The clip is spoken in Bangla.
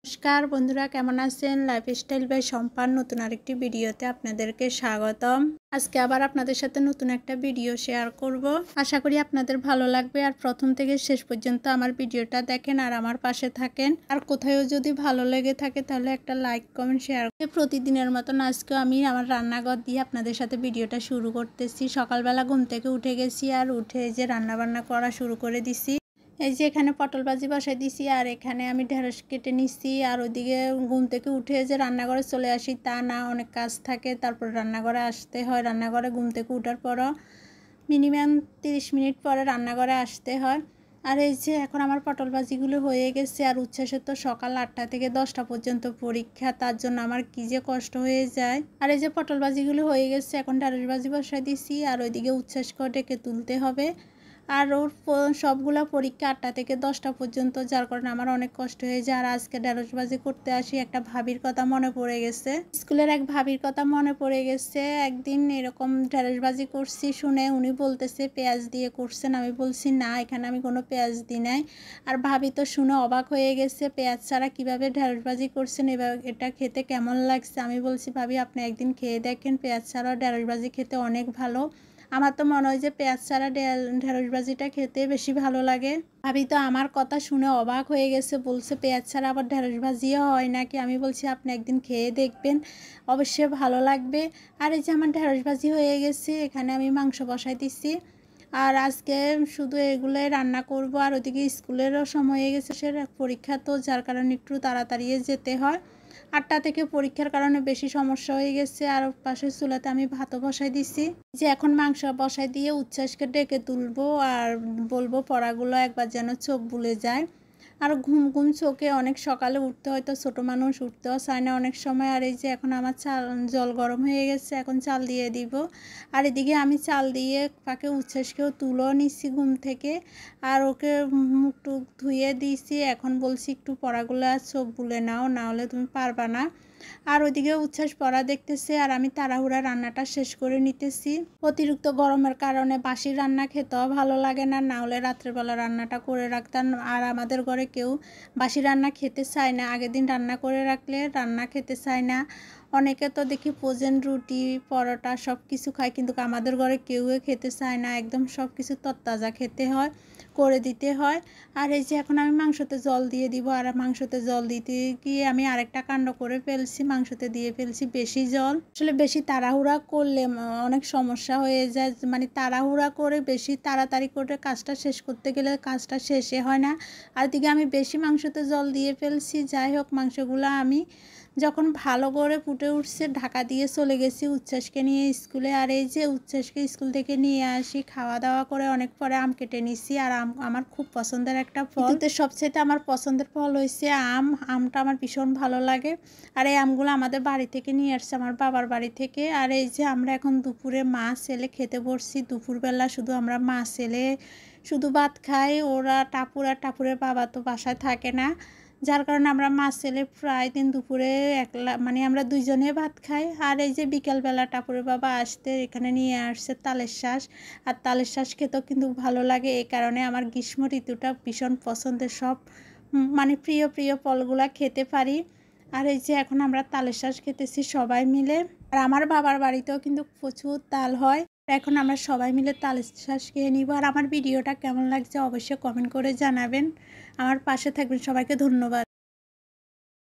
নমস্কার বন্ধুরা, কেমন আছেন? লাইফস্টাইল বাই সম্পান নতুন আরেকটি ভিডিওতে আপনাদেরকে স্বাগতম। আজকে আবার আপনাদের সাথে নতুন একটা ভিডিও শেয়ার করব। আশা করি আপনাদের ভালো লাগবে। আর প্রথম থেকে শেষ পর্যন্ত আমার ভিডিওটা দেখেন আর আমার পাশে থাকেন। আর কোথাও যদি ভালো লেগে থাকে তাহলে একটা লাইক কমেন্ট শেয়ার করে প্রতিদিনের মতন আজকেও আমি আমার রান্নাঘর দিয়ে আপনাদের সাথে ভিডিওটা শুরু করতেছি। সকালবেলা ঘুম থেকে উঠে গেছি আর উঠে যে রান্নাবান্না করা শুরু করে দিছি। এই যে এখানে পটল ভাজি বসাই দিছি আর এখানে আমি ঢেঁড়স কেটে নিচ্ছি। আর ওইদিকে ঘুম থেকে উঠে যে রান্নাঘরে চলে আসি তা না, অনেক কাজ থাকে, তারপর রান্নাঘরে আসতে হয়। রান্নাঘরে ঘুম থেকে উঠার পরও মিনিমাম 30 মিনিট পরে রান্নাঘরে আসতে হয়। আর এই যে এখন আমার পটল ভাজিগুলো হয়ে গেছে। আর উচ্ছ্বাসের তো সকাল 8টা থেকে 10টা পর্যন্ত পরীক্ষা, তার জন্য আমার কী যে কষ্ট হয়ে যায়। আর এই যে পটল ভাজিগুলো হয়ে গেছে, এখন ঢেঁড়স ভাজি বসাই দিছি। আর ওইদিকে উচ্ছ্বাসকে ডেকে তুলতে হবে। আর ওর সবগুলো পরীক্ষা 8টা থেকে 10টা পর্যন্ত, যার কারণে আমার অনেক কষ্ট হয়ে যায়। আর আজকে ঢেঁড়সবাজি করতে আসি একটা ভাবির কথা মনে পড়ে গেছে, স্কুলের এক ভাবির কথা মনে পড়ে গেছে। একদিন এরকম ঢেঁড়সবাজি করছি শুনে উনি বলতেছে পেঁয়াজ দিয়ে করছেন। আমি বলছি না, এখানে আমি কোনো পেঁয়াজ দিই নাই। আর ভাবি তো শুনে অবাক হয়ে গেছে, পেঁয়াজ ছাড়া কীভাবে ঢেঁড়সবাজি করছেন, এবার এটা খেতে কেমন লাগছে। আমি বলছি ভাবি আপনি একদিন খেয়ে দেখেন, পেঁয়াজ ছাড়া ঢেঁড়সবাজি খেতে অনেক ভালো। আমার তো মনে হয় যে পেঁয়াজ ছাড়া ঢেঁড়সবাজিটা খেতে বেশি ভালো লাগে। ভাবি তো আমার কথা শুনে অবাক হয়ে গেছে, বলছে পেঁয়াজ ছাড়া আবার ঢেঁড়সবাজিও হয় নাকি। আমি বলছি আপনি একদিন খেয়ে দেখবেন, অবশ্যই ভালো লাগবে। আর এই যে আমার ঢেঁড়সবাজি হয়ে গেছে, এখানে আমি মাংস বসাই দিচ্ছি। আর আজকে শুধু এগুলোই রান্না করব। আর ওদিকে স্কুলেরও সময় হয়ে গেছে, সে পরীক্ষা তো, যার কারণে একটু তাড়াতাড়ি যেতে হয়। 8টা থেকে পরীক্ষার কারণে বেশি সমস্যা হয়ে গেছে। আর পাশের চুলাতে আমি ভাতও বসাই দিছি। যে এখন মাংস বসাই দিয়ে উচ্ছ্বাসকে ডেকে তুলবো আর বলবো পড়াগুলো একবার যেন চোখ বুলে যায়। আর ঘুম ঘুম চোখে, অনেক সকালে উঠতে হয়তো ছোটো মানুষ উঠতেও চায় না অনেক সময়। আর এই যে এখন আমার জল গরম হয়ে গেছে, এখন চাল দিয়ে দিব। আর এদিকে আমি চাল দিয়ে পাকে উচ্ছ্বাসকেও তুলেও নিচ্ছি ঘুম থেকে। আর ওকে মুখ টুক ধুয়ে দিয়েছি। এখন বলছি একটু পড়াগুলো আর চোখ বুলে নাও, না হলে তুমি পারবা না। আর ওইদিকে উচ্ছ্বাস পড়া দেখতেছে আর আমি তাড়াহুড়া রান্নাটা শেষ করে নিতেছি। অতিরিক্ত গরমের কারণে বাসি রান্না খেতেও ভালো লাগে না, না হলে রাত্রেবেলা রান্নাটা করে রাখতাম। আর আমাদের ঘরে কেউ বাসি রান্না খেতে চায় না, আগের দিন রান্না করে রাখলে রান্না খেতে চায় না। অনেকে তো দেখি ফ্রোজেন রুটি পরোটা সব কিছু খায়, কিন্তু আমাদের ঘরে কেউই খেতে চায় না, একদম সব কিছু তরতাজা খেতে হয়, করে দিতে হয়। আর এই যে এখন আমি মাংসতে জল দিয়ে দিব। আর মাংসতে জল দিতে গিয়ে আমি আরেকটা কাণ্ড করে ফেলছি, মাংসতে দিয়ে ফেলছি বেশি জল। আসলে বেশি তাড়াহুড়া করলে অনেক সমস্যা হয়ে যায়, মানে তাড়াহুড়া করে বেশি তাড়াতাড়ি করে কাজটা শেষ করতে গেলে কাজটা শেষে হয় না। আর দিকে আমি বেশি মাংসতে জল দিয়ে ফেলছি। যাই হোক, মাংসগুলো আমি যখন ভালো করে ফুটে উঠছে ঢাকা দিয়ে চলে গেছি উচ্ছ্বাসকে নিয়ে স্কুলে। আর এই যে উচ্ছ্বাসকে স্কুল থেকে নিয়ে আসি, খাওয়া দাওয়া করে অনেক পরে আম কেটে নিছি। আর আম আমার খুব পছন্দের একটা ফল, সবচেয়ে আমার পছন্দের ফল হয়েছে আম। আমটা আমার ভীষণ ভালো লাগে। আর এই আমগুলো আমাদের বাড়ি থেকে নিয়ে আসছে, আমার বাবার বাড়ি থেকে। আর এই যে আমরা এখন দুপুরে মা ছেলে খেতে বসছি। দুপুরবেলা শুধু আমরা মা ছেলে শুধু ভাত খাই, ওরা টাপুরের বাবা তো বাসায় থাকে না, যার কারণে আমরা মা ছেলে প্রায় দিন দুপুরে একলা, মানে আমরা দুইজনে ভাত খাই। আর এই যে বিকালবেলা টাপুরের বাবা আসতে এখানে নিয়ে আসছে তালের শাঁস। আর তালের শাঁস খেতেও কিন্তু ভালো লাগে, এই কারণে আমার গ্রীষ্ম ঋতুটা ভীষণ পছন্দের, সব মানে প্রিয় ফলগুলা খেতে পারি। আর এই যে এখন আমরা তালের শাঁস খেতেছি সবাই মিলে। আর আমার বাবার বাড়িতেও কিন্তু প্রচুর তাল হয়। এখন আমরা সবাই মিলে তালের শাঁস খেয়ে নিব। আর আমার ভিডিওটা কেমন লাগছে অবশ্যই কমেন্ট করে জানাবেন, আমার পাশে থাকবেন। সবাইকে ধন্যবাদ।